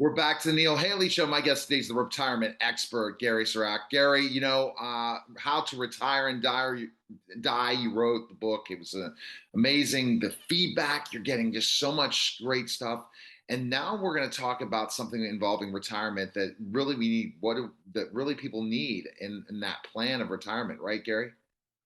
We're back to the Neil Haley Show. My guest today is the retirement expert, Gary Sirak. Gary, How to Retire and Die. You wrote the book. It was amazing. The feedback you're getting, just so much great stuff. And now we're going to talk about something involving retirement that really we need, that really people need in that plan of retirement, right, Gary?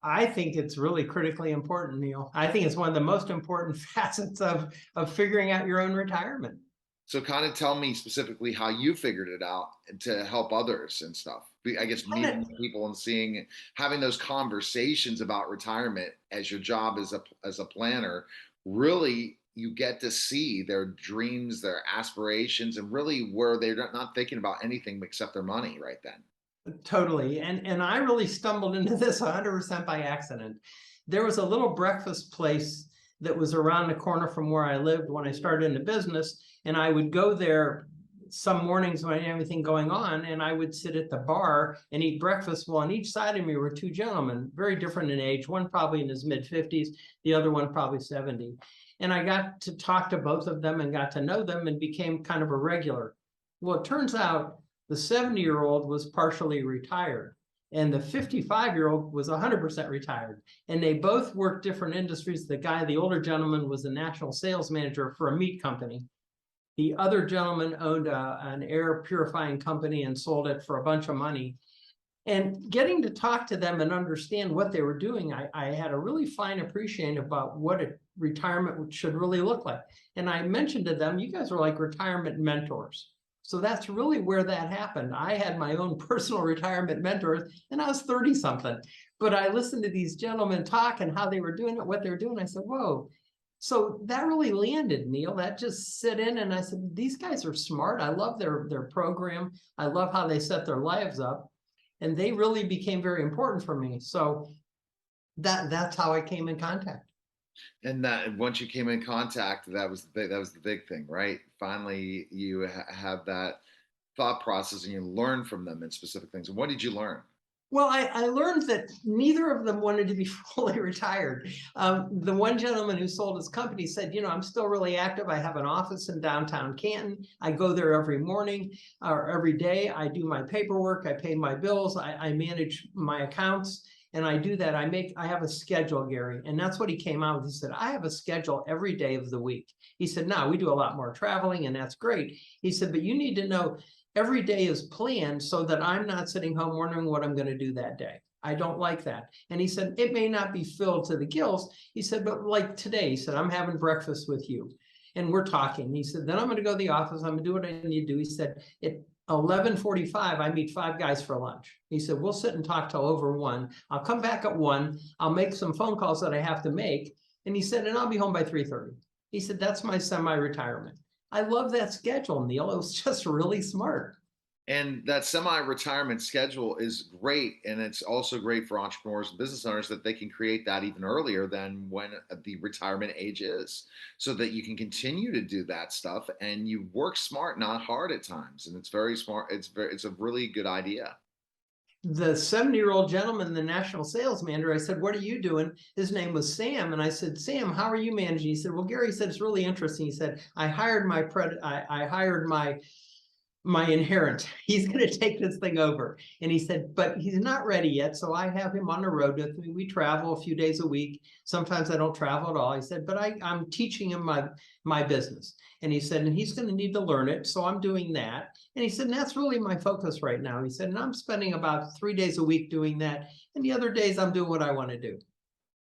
I think it's really critically important, Neil. I think it's one of the most important facets of figuring out your own retirement. So kind of tell me specifically how you figured it out to help others and stuff. I guess And meeting people and having those conversations about retirement as your job as a planner, really you get to see their dreams, their aspirations, and really where they're not thinking about anything except their money right then. totally. And I really stumbled into this 100% by accident. There was a little breakfast place that was around the corner from where I lived when I started in the business, and I would go there some mornings when I didn't have anything going on, and I would sit at the bar and eat breakfast. Well, on each side of me were two gentlemen, very different in age, one probably in his mid-50s, the other one probably 70. And I got to talk to both of them and got to know them and became kind of a regular. Well, it turns out the 70-year-old was partially retired, and the 55-year-old was 100% retired. And they both worked different industries. The older gentleman, was the national sales manager for a meat company. The other gentleman owned an air purifying company and sold it for a bunch of money. And getting to talk to them and understand what they were doing, I had a really fine appreciation about what a retirement should really look like. And I mentioned to them, you guys are like retirement mentors. So that's really where that happened. I had my own personal retirement mentors, and I was 30 something. But I listened to these gentlemen talk and how they were doing it, what they were doing. I said, whoa. So that really landed, Neil. That just sit in, and I said, these guys are smart. I love their program. I love how they set their lives up. And they really became very important for me. So that's how I came in contact. And that once you came in contact, that was the big thing, right? Finally, you have that thought process and you learn from them in specific things. And what did you learn? Well, I learned that neither of them wanted to be fully retired. The one gentleman who sold his company said, I'm still really active. I have an office in downtown Canton. I go there every morning or every day. I do my paperwork. I pay my bills. I manage my accounts. And I do that. I have a schedule, Gary. And that's what he came out with. He said, I have a schedule every day of the week. He said, now we do a lot more traveling, and that's great. He said, but you need to know every day is planned so that I'm not sitting home wondering what I'm going to do that day. I don't like that. And he said, it may not be filled to the gills. He said, but like today, he said, I'm having breakfast with you and we're talking. He said, then I'm going to go to the office. I'm going to do what I need to do. He said, at 11:45, I meet 5 guys for lunch. He said, we'll sit and talk till over 1. I'll come back at 1. I'll make some phone calls that I have to make. And he said, and I'll be home by 3:30. He said, that's my semi-retirement. I love that schedule, Neil. It was just really smart. And that semi-retirement schedule is great. And it's also great for entrepreneurs and business owners that they can create that even earlier than when the retirement age is, so that you can continue to do that stuff and you work smart, not hard at times. And it's very smart. It's a really good idea. The 70-year-old gentleman, the national sales manager, I said, what are you doing? His name was Sam. And I said, Sam, how are you managing? He said, well, Gary said, it's really interesting. He said, I hired my inherent. He's going to take this thing over. And he said, but he's not ready yet. So I have him on the road with me. We travel a few days a week. Sometimes I don't travel at all. He said, but I'm teaching him my business. And he said, and he's going to need to learn it. So I'm doing that. And he said, and that's really my focus right now. He said, and I'm spending about 3 days a week doing that. And the other days I'm doing what I want to do.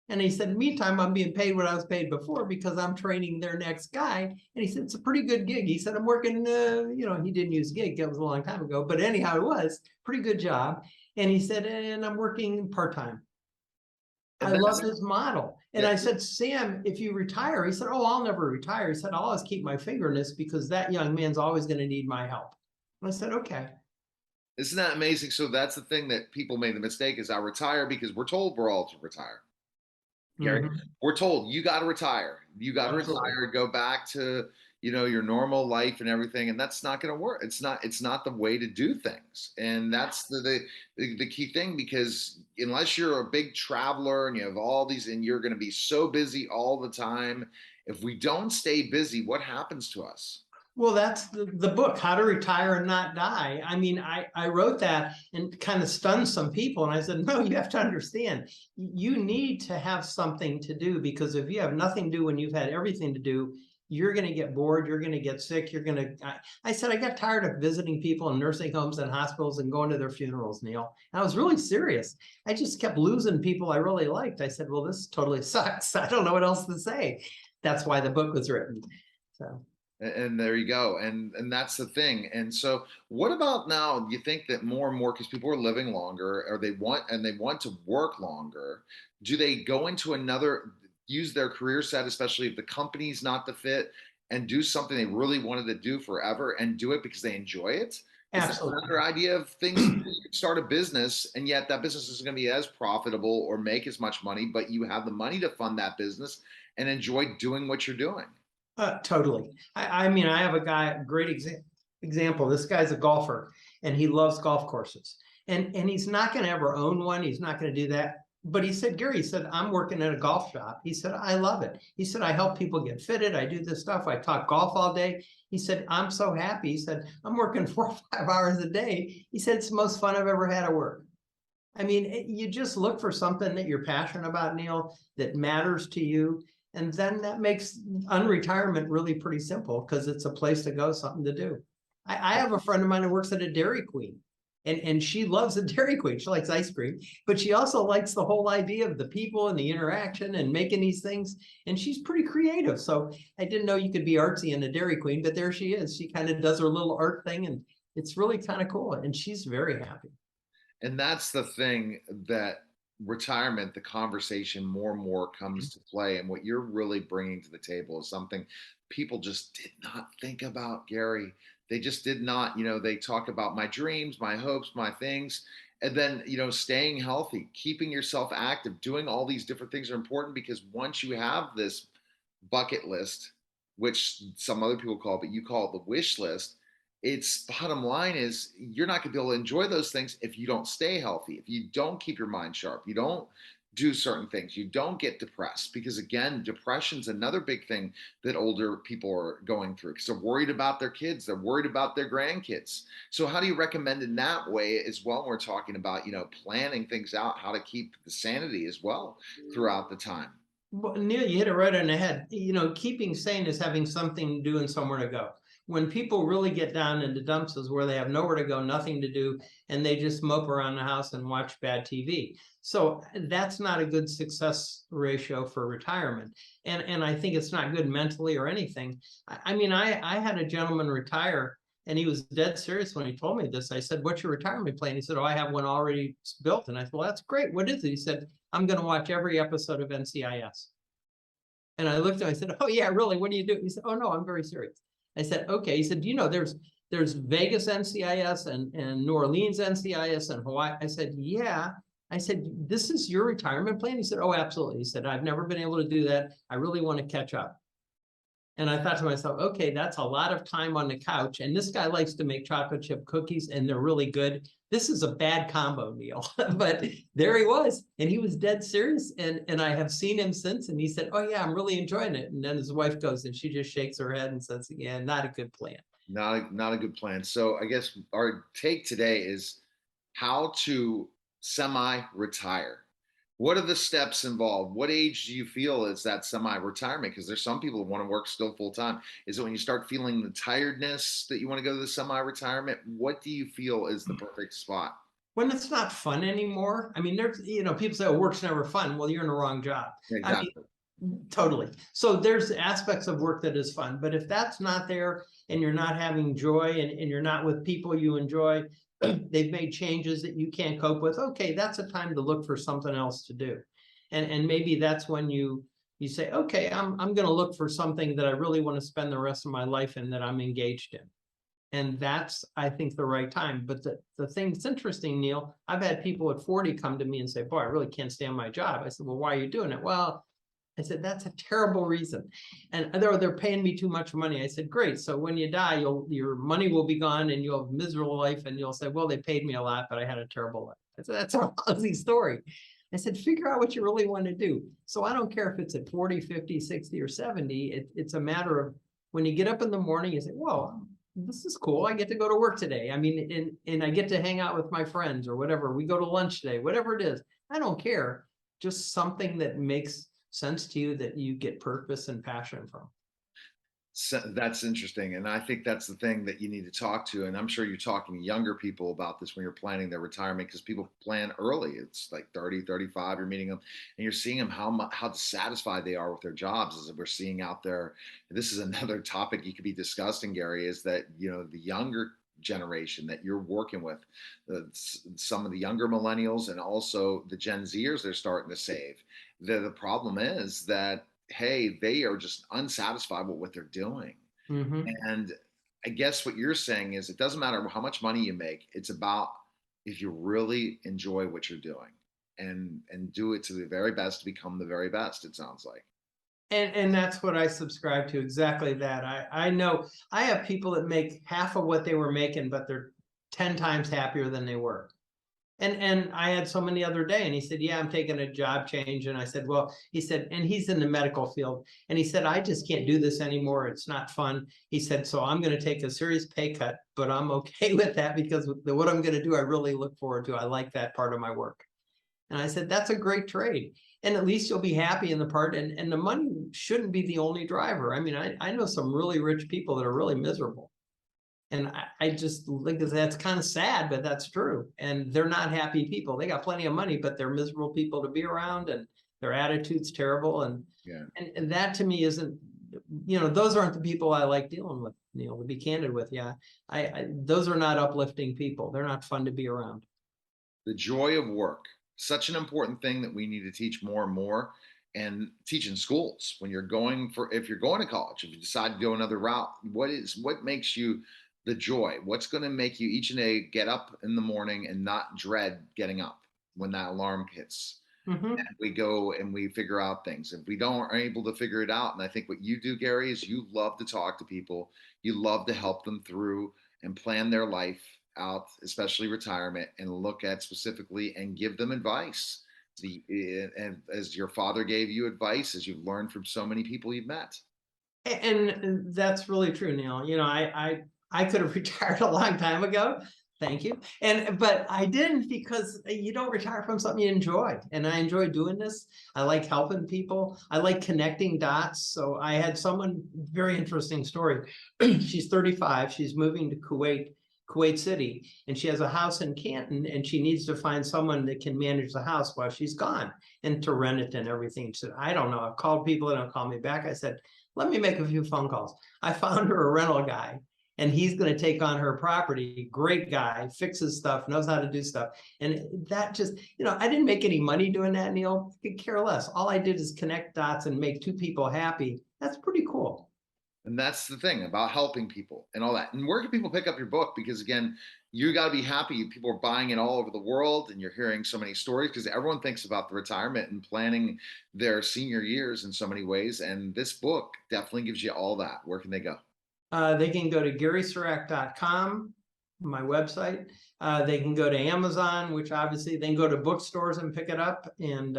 And he said, meantime, I'm being paid what I was paid before because I'm training their next guy. And he said, it's a pretty good gig. He said, I'm working, he didn't use gig. That was a long time ago. But anyhow, it was pretty good job. And he said, and I'm working part-time. I loved his model. And Yeah. I said, Sam, if you retire, he said, oh, I'll never retire. He said, I'll always keep my finger in this because that young man's always going to need my help. And I said, okay. Isn't that amazing? So that's the thing that people made the mistake is I retire because we're told we're all to retire. Gary, we're told you got to retire. You got to retire, go back to, your normal life and everything. And that's not going to work. It's not the way to do things. And that's the key thing, because unless you're a big traveler and you have all these, and you're going to be so busy all the time, if we don't stay busy, what happens to us? Well, that's the book, How to Retire and Not Die. I mean, I wrote that and kind of stunned some people. And I said, no, you have to understand, you need to have something to do, because if you have nothing to do when you've had everything to do, you're going to get bored. You're going to get sick. You're going to, I said, I got tired of visiting people in nursing homes and hospitals and going to their funerals, Neil. And I was really serious. I just kept losing people I really liked. I said, well, this totally sucks. I don't know what else to say. That's why the book was written. So. And there you go. And that's the thing. And so what about now? You think that more and more, because people are living longer, or they want to work longer, do they go into another, use their career set, especially if the company's not the fit, and do something they really wanted to do forever and do it because they enjoy it? Is that Absolutely. another idea of things? You could start a business, and yet that business isn't going to be as profitable or make as much money, but you have the money to fund that business and enjoy doing what you're doing. Totally. I mean, I have a guy, a great example. This guy's a golfer and he loves golf courses. And he's not going to ever own one. He's not going to do that. But he said, Gary, he said, I'm working at a golf shop. He said, I love it. He said, I help people get fitted. I do this stuff. I talk golf all day. He said, I'm so happy. He said, I'm working 4 or 5 hours a day. He said, it's the most fun I've ever had at work. I mean, you just look for something that you're passionate about, Neil, that matters to you. And then that makes unretirement really pretty simple, because it's a place to go, something to do. I have a friend of mine who works at a Dairy Queen, and she loves a Dairy Queen. She likes ice cream, but she also likes the whole idea of the people and the interaction and making these things. And she's pretty creative. So I didn't know you could be artsy in a Dairy Queen, but there she is. She kind of does her little art thing, and it's really kind of cool. And she's very happy. And that's the thing, that retirement, the conversation more and more comes to play. And what you're really bringing to the table is something people just did not think about, Gary. They just did not. They talk about my dreams, my hopes, my things. And then, staying healthy, keeping yourself active, doing all these different things are important, because once you have this bucket list, which some other people call it, but you call it the wish list, it's bottom line is you're not going to be able to enjoy those things if you don't stay healthy, if you don't keep your mind sharp, you don't do certain things, you don't get depressed. Because again, depression's another big thing that older people are going through, because they're worried about their kids, they're worried about their grandkids. So how do you recommend in that way as well? We're talking about planning things out, how to keep the sanity as well throughout the time. Well, Neil, you hit it right on the head. Keeping sane is having something to do and somewhere to go. When people really get down into dumps is where they have nowhere to go, nothing to do, and they just mope around the house and watch bad TV. So that's not a good success ratio for retirement. And I think it's not good mentally or anything. I mean, I had a gentleman retire, and he was dead serious when he told me this. I said, what's your retirement plan? He said, oh, I have one already built. And I said, well, that's great. What is it? He said, I'm going to watch every episode of NCIS. And I looked at him, I said, oh yeah, really? What do you do? He said, oh no, I'm very serious. I said, okay. He said, there's Vegas NCIS and New Orleans NCIS and Hawaii. I said, yeah. I said, this is your retirement plan? He said, oh, absolutely. He said, I've never been able to do that. I really want to catch up. And I thought to myself, okay, that's a lot of time on the couch. And this guy likes to make chocolate chip cookies, and they're really good. This is a bad combo, Neil. But there he was, and he was dead serious. And I have seen him since, and he said, oh yeah, I'm really enjoying it. And then his wife goes, and she just shakes her head and says, yeah, not a good plan. Not a good plan. So I guess our take today is how to semi-retire. What are the steps involved? What age do you feel is that semi-retirement? Because there's some people who want to work still full time. Is it when you start feeling the tiredness that you want to go to the semi-retirement? What do you feel is the perfect spot? When it's not fun anymore. I mean, there's, people say, oh, work's never fun. Well, you're in the wrong job. Exactly. I mean, totally. So there's aspects of work that is fun, but if that's not there and you're not having joy, and you're not with people you enjoy, they've made changes that you can't cope with, okay, that's a time to look for something else to do. And maybe that's when you say, okay, I'm going to look for something that I really want to spend the rest of my life in, that I'm engaged in. And that's, I think, the right time. But the thing that's interesting, Neil, I've had people at 40 come to me and say, boy, I really can't stand my job. I said, well, why are you doing it? Well, I said, that's a terrible reason. And they're paying me too much money. I said, great. So when you die, your money will be gone and you'll have a miserable life. And you'll say, well, they paid me a lot, but I had a terrible life. I said, that's a lousy story. I said, figure out what you really want to do. So I don't care if it's at 40, 50, 60, or 70. It's a matter of when you get up in the morning, you say, well, this is cool. I get to go to work today. I mean, and I get to hang out with my friends or whatever. We go to lunch today, whatever it is. I don't care. Just something that makes sense to you, that you get purpose and passion from. So that's interesting. And I think that's the thing that you need to talk to. And I'm sure you're talking to younger people about this when you're planning their retirement, because people plan early. It's like 30, 35, you're meeting them and you're seeing them how dissatisfied they are with their jobs, as we're seeing out there. This is another topic you could be discussing, Gary, is that, the younger generation that you're working with, some of the younger millennials and also the Gen Zers, they're starting to save. The problem is that, hey, they are just unsatisfied with what they're doing. Mm-hmm. And I guess what you're saying is it doesn't matter how much money you make. It's about if you really enjoy what you're doing and do it to the very best to become the very best, it sounds like. And that's what I subscribe to, exactly that. I know I have people that make half of what they were making, but they're 10 times happier than they were. And I had someone the other day and he said, yeah, I'm taking a job change. And I said, well, he said, and he's in the medical field. And he said, I just can't do this anymore. It's not fun. He said, so I'm going to take a serious pay cut, but I'm okay with that because what I'm going to do, I really look forward to. I like that part of my work. And I said, that's a great trade. And at least you'll be happy in the part. And the money shouldn't be the only driver. I mean, I know some really rich people that are really miserable. And I just think that's kind of sad, but that's true. And they're not happy people. They got plenty of money, but they're miserable people to be around, and their attitude's terrible. And Yeah. and that to me isn't, those aren't the people I like dealing with, to be candid with you. Those are not uplifting people. They're not fun to be around. The joy of work, such an important thing that we need to teach more and more, and teach in schools. When if you're going to college, if you decide to go another route, what makes you the joy? What's going to make you each day get up in the morning and not dread getting up when that alarm hits? Mm-hmm. And we go and we figure out things. If we don't are able to figure it out, and I think what you do, Gary, is you love to talk to people, you love to help them through and plan their life out, especially retirement, and look at specifically and give them advice. And as your father gave you advice, as you've learned from so many people you've met. And that's really true, Neil. I could have retired a long time ago. Thank you. But I didn't, because you don't retire from something you enjoy. And I enjoy doing this. I like helping people. I like connecting dots. So I had someone, very interesting story. She's 35. She's moving to Kuwait City, and she has a house in Canton, and she needs to find someone that can manage the house while she's gone and to rent it and everything. She said, I don't know. I've called people, they don't call me back. I said, let me make a few phone calls. I found her a rental guy, and he's going to take on her property. Great guy, fixes stuff, knows how to do stuff. And that just, I didn't make any money doing that, Neil. I could care less. All I did is connect dots and make two people happy. That's pretty cool. And that's the thing about helping people and all that. And where can people pick up your book? Because again, you got to be happy. People are buying it all over the world, and you're hearing so many stories because everyone thinks about the retirement and planning their senior years in so many ways. And this book definitely gives you all that. Where can they go? They can go to GarySirak.com, my website. They can go to Amazon, which obviously they can go to bookstores and pick it up. And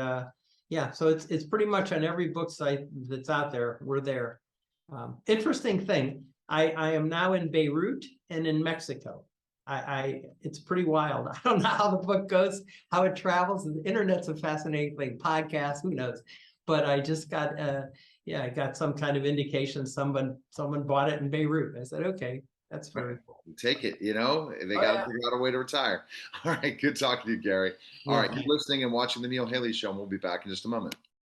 yeah, so it's pretty much on every book site that's out there. We're there. Interesting thing, I am now in Beirut and in Mexico. It's pretty wild. I don't know how the book goes, how it travels. The internet's a fascinating thing. Podcasts, who knows? But I just got I got some kind of indication someone bought it in Beirut. I said, okay, that's very cool. Take it, they got to figure out a way to retire. All right, good talking to you, Gary. All right, you're listening and watching the Neil Haley Show, and we'll be back in just a moment.